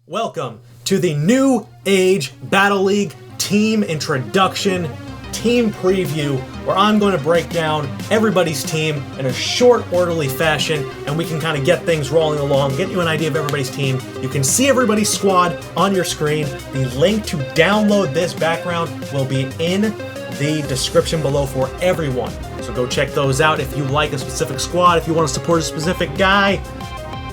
Welcome to the New Age Battle League Team Introduction, Team Preview, where I'm going to break down everybody's team in a short, orderly fashion, and we can kind of get things rolling along, get you an idea of everybody's team. You can see everybody's squad on your screen. The link to download this background will be in the description below for everyone. So go check those out if you like a specific squad, if you want to support a specific guy,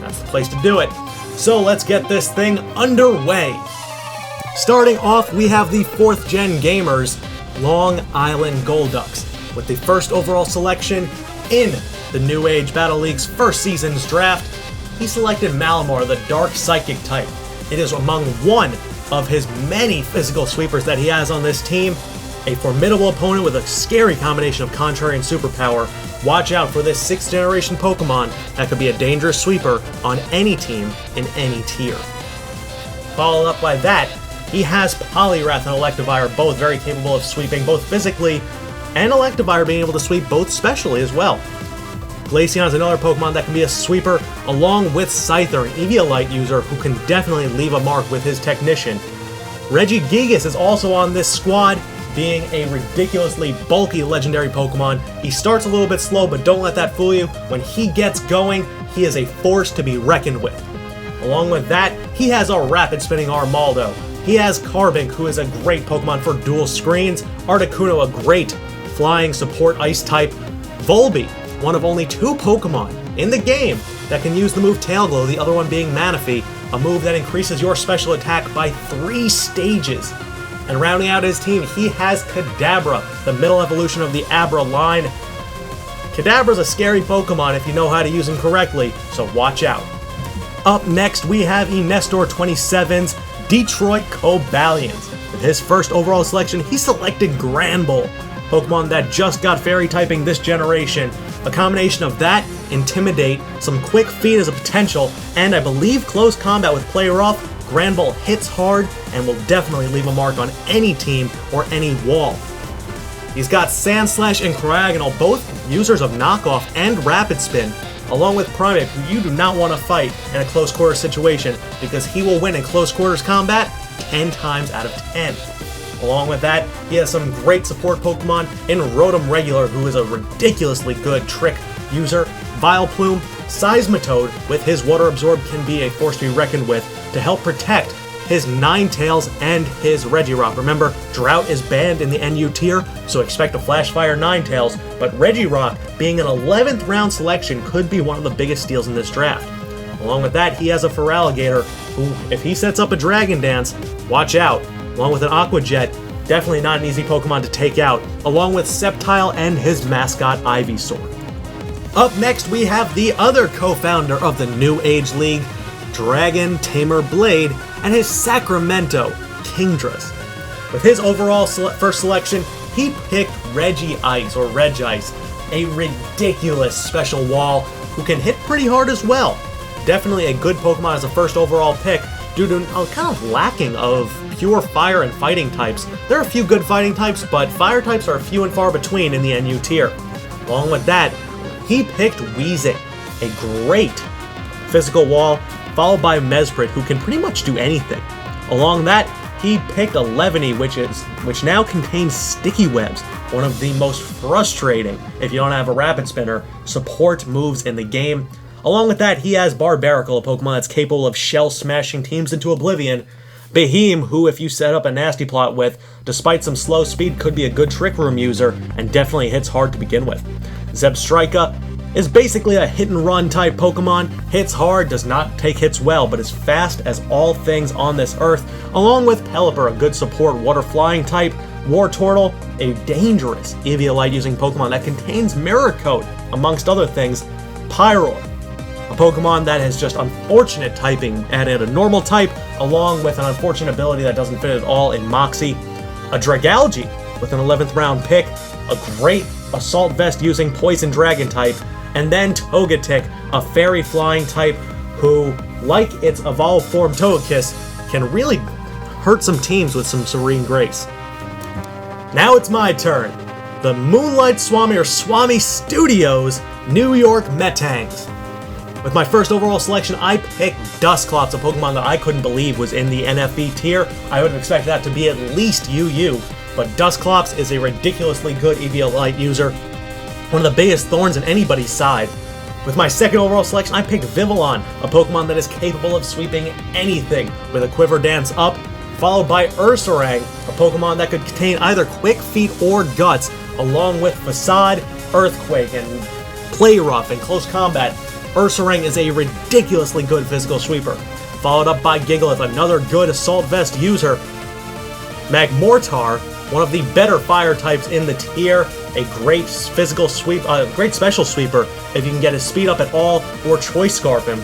that's the place to do it. So let's get this thing underway. Starting off, we have the 4th Gen Gamers, Long Island Golducks, with the first overall selection in the New Age Battle League's first season's draft. He selected Malamar, the Dark Psychic type. It is among one of his many physical sweepers that he has on this team. A formidable opponent with a scary combination of contrary and superpower. Watch out for this 6th generation Pokemon that could be a dangerous sweeper on any team in any tier. Followed up by that, he has Poliwrath and Electivire, both very capable of sweeping both physically, and Electivire being able to sweep both specially as well. Glaceon is another Pokemon that can be a sweeper, along with Scyther, an Eviolite user who can definitely leave a mark with his Technician. Regigigas is also on this squad, being a ridiculously bulky legendary Pokemon. He starts a little bit slow, but don't let that fool you. When he gets going, he is a force to be reckoned with. Along with that, he has a rapid spinning Armaldo. He has Carbink, who is a great Pokemon for dual screens. Articuno, a great flying support ice type. Volbeat, one of only 2 Pokemon in the game that can use the move Tail Glow, the other one being Manaphy, a move that increases your special attack by 3 stages. And rounding out his team, he has Kadabra, the middle evolution of the Abra line. Kadabra's a scary Pokemon if you know how to use him correctly, so watch out. Up next, we have Enestor 27's Detroit Cobalions. With his first overall selection, he selected Granbull, Pokemon that just got Fairy typing this generation. A combination of that, Intimidate, some quick feet as a potential, and I believe close combat with Play Rough. Granbull hits hard and will definitely leave a mark on any team or any wall. He's got Sandslash and Cryogonal, both users of Knockoff and Rapid Spin, along with Primeape, who you do not want to fight in a close quarters situation because he will win in close quarters combat 10 times out of 10. Along with that, he has some great support Pokemon in Rotom Regular, who is a ridiculously good trick user. Vileplume, Seismitoad with his Water Absorb can be a force to be reckoned with to help protect his Ninetales and his Regirock. Remember, Drought is banned in the NU tier, so expect a Flash Fire Ninetales, but Regirock, being an 11th round selection, could be one of the biggest steals in this draft. Along with that, he has a Feraligatr, who, if he sets up a Dragon Dance, watch out. Along with an Aqua Jet, definitely not an easy Pokemon to take out, along with Sceptile and his mascot Ivysaur. Up next, we have the other co-founder of the New Age League, DragonTamerBlayde, and his Sacramento Kras. With his overall first selection, he picked Regice, or Regice, a ridiculous special wall who can hit pretty hard as well. Definitely a good Pokemon as a first overall pick due to a kind of lacking of pure fire and fighting types. There are a few good fighting types, but fire types are few and far between in the NU tier. Along with that, he picked Weezing, a great physical wall, followed by Mesprit, who can pretty much do anything. Along that, he picked a Levany, which now contains Sticky Webs, one of the most frustrating, if you don't have a Rapid Spinner, support moves in the game. Along with that, he has Barbaracle, a Pokemon that's capable of shell-smashing teams into oblivion. Beheem, who if you set up a nasty plot with, despite some slow speed, could be a good Trick Room user, and definitely hits hard to begin with. Zebstrika is basically a hit-and-run type Pokemon, hits hard, does not take hits well, but is fast as all things on this earth, along with Pelipper, a good support water-flying type, Wartortle, a dangerous Eviolite using Pokemon that contains Mirror Coat, amongst other things, Pyroar, a Pokemon that has just unfortunate typing added a normal type, along with an unfortunate ability that doesn't fit at all in Moxie, a Dragalge with an 11th round pick, a great Assault Vest using Poison Dragon type, and then Togetic, a fairy flying type who, like its evolved form Togekiss, can really hurt some teams with some serene grace. Now it's my turn. The Moonlight Swami or SwamiStudios New York Metangs. With my first overall selection, I picked Dusclops, a Pokemon that I couldn't believe was in the NFE tier. I would have expected that to be at least UU, but Dusclops is a ridiculously good Eviolite user, one of the biggest thorns in anybody's side. With my second overall selection, I picked Vivillon, a Pokemon that is capable of sweeping anything with a Quiver Dance up, followed by Ursaring, a Pokemon that could contain either Quick Feet or Guts, along with Facade, Earthquake, and Play Rough in close combat. Ursaring is a ridiculously good physical sweeper. Followed up by Gigalith, another good Assault Vest user. Magmortar, one of the better fire types in the tier, a great physical sweep, great special sweeper if you can get his speed up at all, or Choice Scarf him.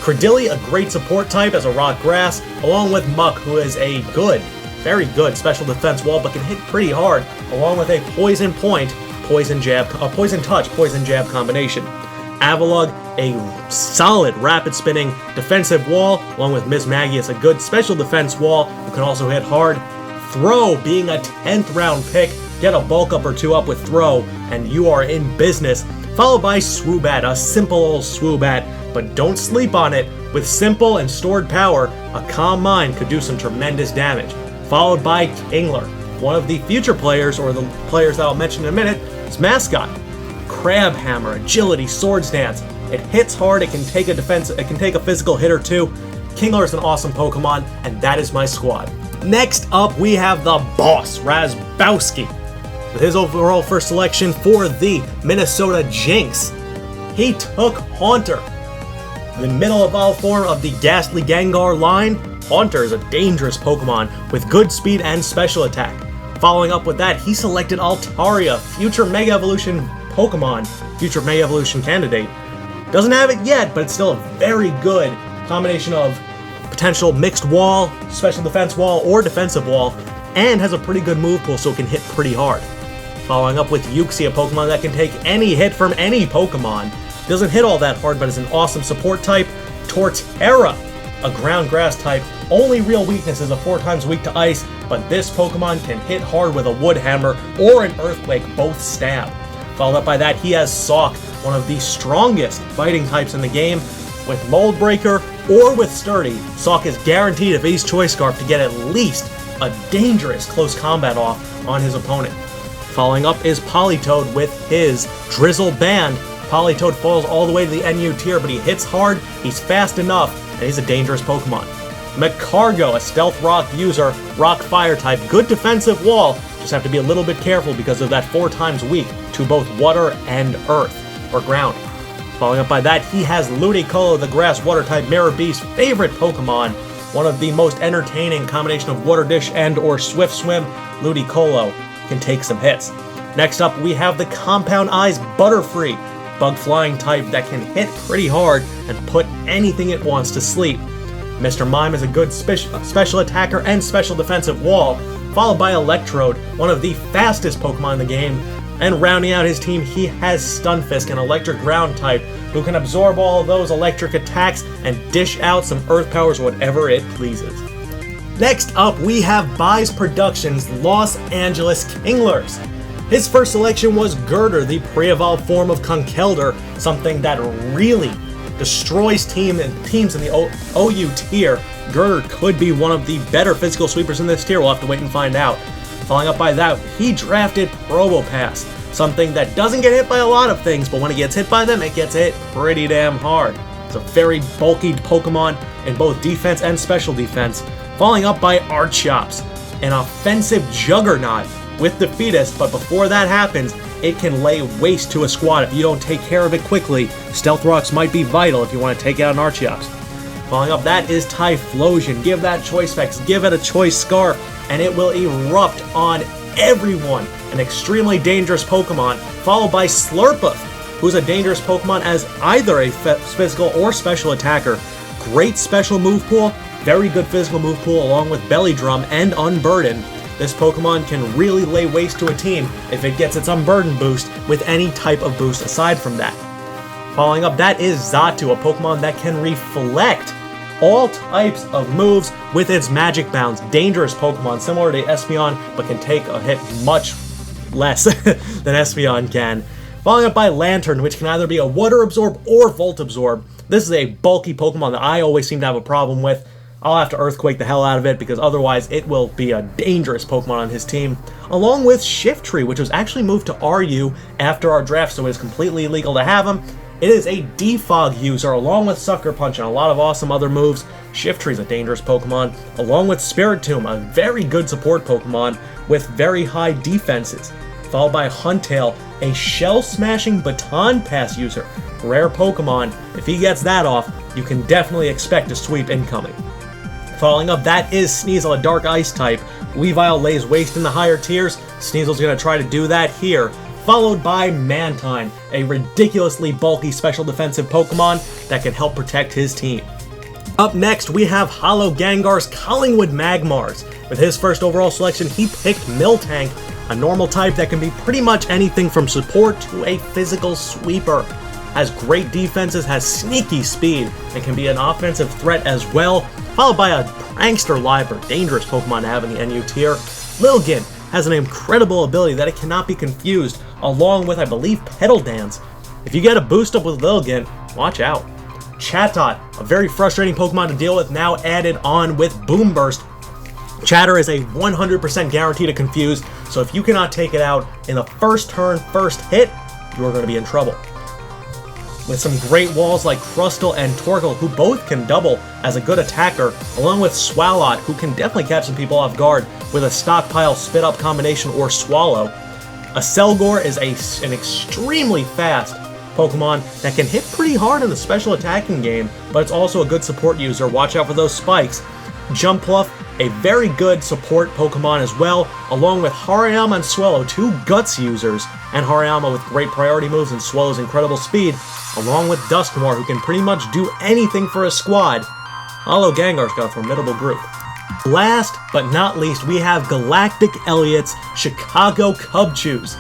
Credilli, a great support type as a Rock Grass, along with Muck, who is a good, very good special defense wall, but can hit pretty hard, along with a Poison Point, Poison Jab, Poison Touch, Poison Jab combination. Avalugg, a solid rapid spinning defensive wall, along with Miss Magius, a good special defense wall who can also hit hard. Throw, being a 10th round pick, get a bulk up or two up with Throw, and you are in business. Followed by Swoobat, a simple old Swoobat, but don't sleep on it. With simple and stored power, a Calm Mind could do some tremendous damage. Followed by Kingler, one of the future players, or the players that I'll mention in a minute, is Mascot. Crab Hammer, Agility, Swords Dance. It hits hard, it can take a physical hit or two. Kingler is an awesome Pokemon, and that is my squad. Next up, we have the boss, Razzbowski. With his overall first selection for the Minnesota Jinx, he took Haunter. The middle evolved form of the Ghastly Gengar line, Haunter is a dangerous Pokemon with good speed and special attack. Following up with that, he selected Altaria, future Mega Evolution Pokemon, future Mega Evolution candidate. Doesn't have it yet, but it's still a very good combination of potential mixed wall, special defense wall, or defensive wall, and has a pretty good move pool so it can hit pretty hard. Following up with Uxie, a Pokemon that can take any hit from any Pokemon. Doesn't hit all that hard, but is an awesome support type. Torterra, a ground grass type. Only real weakness is a 4 times weak to ice, but this Pokemon can hit hard with a Wood Hammer or an Earthquake, both stab. Followed up by that, he has Sawk, one of the strongest fighting types in the game. With Mold Breaker or with Sturdy, Sawk is guaranteed if he's Choice Scarf to get at least a dangerous close combat off on his opponent. Following up is Politoed with his Drizzle Band. Politoed falls all the way to the NU tier, but he hits hard, he's fast enough, and he's a dangerous Pokemon. Magcargo, a Stealth Rock user, Rock Fire type, good defensive wall, just have to be a little bit careful because of that 4 times weak to both water and earth, or ground. Following up by that, he has Ludicolo, the Grass Water type Mirror Beast's favorite Pokemon, one of the most entertaining combination of Water Dish and or Swift Swim. Ludicolo can take some hits. Next up, we have the Compound Eyes Butterfree, bug flying type that can hit pretty hard and put anything it wants to sleep. Mr. Mime is a good special attacker and special defensive wall, followed by Electrode, one of the fastest Pokemon in the game, and rounding out his team, he has Stunfisk, an electric ground type, who can absorb all of those electric attacks and dish out some earth powers whatever it pleases. Next up, we have BiseProductions' Los Angeles Kinglers. His first selection was Girder, the pre-evolved form of Conkeldurr, something that really destroys teams in the OU tier. Girder could be one of the better physical sweepers in this tier, we'll have to wait and find out. Following up by that, he drafted Probopass, something that doesn't get hit by a lot of things, but when it gets hit by them, it gets hit pretty damn hard. It's a very bulky Pokemon in both defense and special defense. Following up by Archops, an offensive juggernaut with Defeatist, but before that happens, it can lay waste to a squad if you don't take care of it quickly. Stealth Rocks might be vital if you want to take out an Archeops. Following up that is Typhlosion. Give that Choice Specs, give it a Choice Scarf, and it will erupt on everyone. An extremely dangerous Pokemon, followed by Slurpuff, who's a dangerous Pokemon as either a physical or special attacker. Great special move pool, very good physical move pool along with Belly Drum and Unburden. This Pokemon can really lay waste to a team if it gets its Unburden boost with any type of boost aside from that. Following up that is Xatu, a Pokemon that can reflect all types of moves with its Magic Bounce. Dangerous Pokemon, similar to Espeon, but can take a hit much less than Espeon can. Following up by Lantern, which can either be a Water Absorb or Volt Absorb. This is a bulky Pokemon that I always seem to have a problem with. I'll have to Earthquake the hell out of it because otherwise it will be a dangerous Pokemon on his team. Along with Shiftry, which was actually moved to RU after our draft, so it is completely illegal to have him. It is a Defog user along with Sucker Punch and a lot of awesome other moves. Shiftry is a dangerous Pokemon, along with Spiritomb, a very good support Pokemon with very high defenses. Followed by Huntail, a shell-smashing Baton Pass user. Rare Pokemon. If he gets that off, you can definitely expect a sweep incoming. Following up, that is Sneasel, a Dark Ice type. Weavile lays waste in the higher tiers. Sneasel's going to try to do that here. Followed by Mantine, a ridiculously bulky special defensive Pokemon that can help protect his team. Up next, we have HallowGengar's Callingwood Magmars. With his first overall selection, he picked Miltank, a normal type that can be pretty much anything from support to a physical sweeper. Has great defenses, has sneaky speed, and can be an offensive threat as well. Followed by a Prankster Liver, dangerous Pokemon to have in the NU tier. Lilligant has an incredible ability that it cannot be confused, along with, I believe, Petal Dance. If you get a boost up with Lilligant, watch out. Chatot, a very frustrating Pokemon to deal with, now added on with Boom Burst. Chatter is a 100% guarantee to confuse, so if you cannot take it out in the first turn, first hit, you are going to be in trouble. With some great walls like Crustle and Torkoal, who both can double as a good attacker, along with Swalot, who can definitely catch some people off guard with a Stockpile Spit-Up combination or Swallow. A Selgor is an extremely fast Pokemon that can hit pretty hard in the special attacking game, but it's also a good support user. Watch out for those spikes. Jumpluff, a very good support Pokemon as well, along with Hariyama and Swellow, two Guts users, and Hariyama with great priority moves and Swellow's incredible speed, along with Dusknoir, who can pretty much do anything for a squad. HallowGengar's got a formidable group. Last but not least, we have GalacticElliot's Chicago Cubchoos.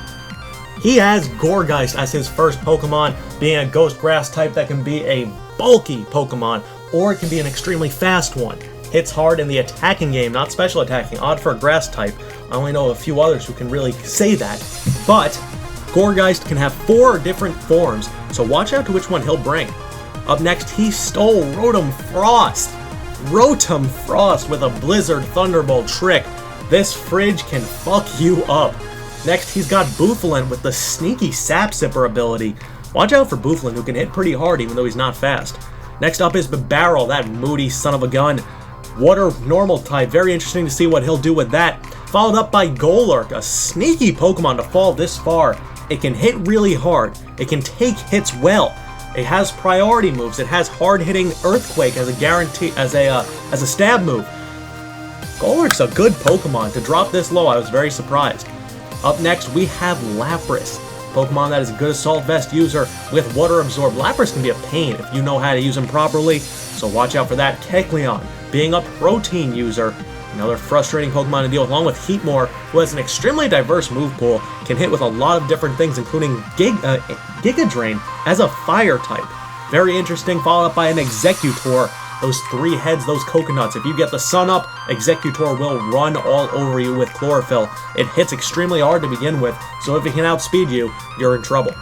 He has Gourgeist as his first Pokemon, being a Ghost Grass type that can be a bulky Pokemon, or it can be an extremely fast one. Hits hard in the attacking game, not special attacking, odd for a Grass type. I only know a few others who can really say that, but Gourgeist can have 4 different forms, so watch out to which one he'll bring. Up next, he stole Rotom Frost. Rotom Frost with a Blizzard Thunderbolt trick. This fridge can fuck you up. Next, he's got Bouffalant with the sneaky Sap Sipper ability. Watch out for Bouffalant, who can hit pretty hard even though he's not fast. Next up is Bibarel, that moody son of a gun. Water normal type, very interesting to see what he'll do with that. Followed up by Golurk, a sneaky Pokemon to fall this far. It can hit really hard. It can take hits well. It has priority moves. It has hard-hitting Earthquake as a guarantee, as a stab move. Golurk's a good Pokemon. To drop this low, I was very surprised. Up next, we have Lapras, Pokemon that is a good Assault Vest user with Water Absorb. Lapras can be a pain if you know how to use them properly, so watch out for that. Kecleon, being a Protein user, another frustrating Pokemon to deal with, along with Heatmor, who has an extremely diverse move pool, can hit with a lot of different things, including Giga Drain as a Fire type. Very interesting, followed up by an Executor. Those 3 heads, those coconuts. If you get the sun up, Executor will run all over you with Chlorophyll. It hits extremely hard to begin with, so if it can outspeed you, you're in trouble.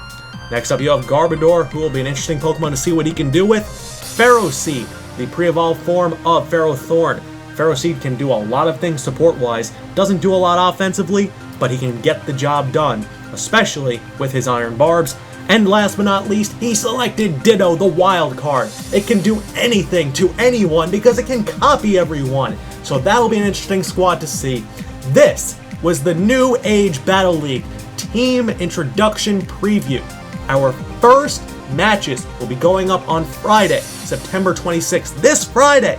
Next up, you have Garbodor, who will be an interesting Pokemon to see what he can do with. Ferroseed, the pre-evolved form of Ferrothorn. Ferroseed can do a lot of things support-wise, doesn't do a lot offensively, but he can get the job done, especially with his Iron Barbs. And last but not least, he selected Ditto, the wild card. It can do anything to anyone because it can copy everyone. So that'll be an interesting squad to see. This was the New Age Battle League Team Introduction Preview. Our first matches will be going up on Friday, September 26th, this Friday.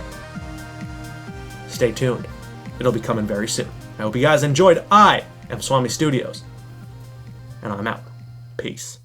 Stay tuned. It'll be coming very soon. I hope you guys enjoyed. I am SwamiStudios, and I'm out. Peace.